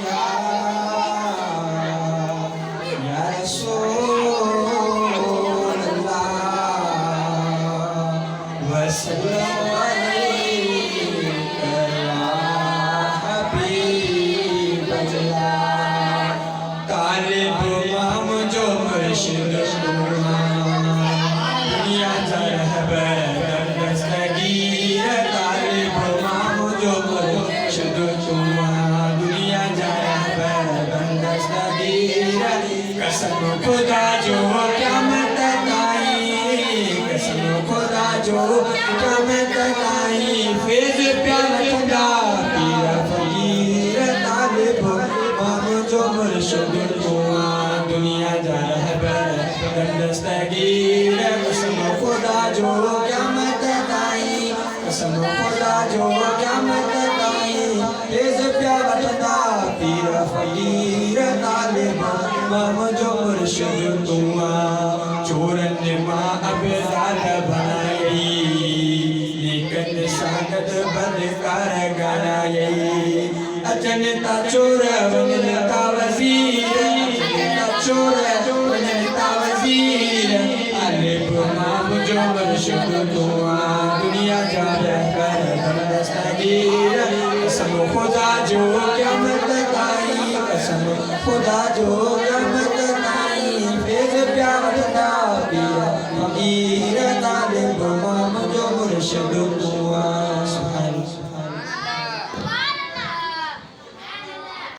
या रसूल अल्लाह वसल्लम अलैका या हबीब अल्लाह। तालिब इमाम जो मुर्शिद दुनिया रहबर दस्तगीर। तालिब इमाम जो मुर्शिद दुनिया रहबर दस्तगीर। कसम खुदा जो क़यामत ताईं, कसम खुदा जो क़यामत ताईं फैज़ प्यार खुदा पीर फकीर। तालिब इमाम जो मुर्शिद दुनिया रहबर दस्तगीर। कसम खुदा जो क़यामत ताईं, कसम खुदा जो क़यामत ताईं फैज़ प्यार खुदा पीर फकीर। तालिब इमाम जो मुर्शिद चोरन मां अबदाद बनाई, लेकिन सागत बंद कर गनाई। अचन ता चोर वञनि ता वज़ीर, चोर वञनि ता वज़ीर। तालिब इमाम जो मुर्शिद दुनिया जा रहबर दस्तगीर। कसम खुदा जो क़यामत ताईं, कसम खुदा जो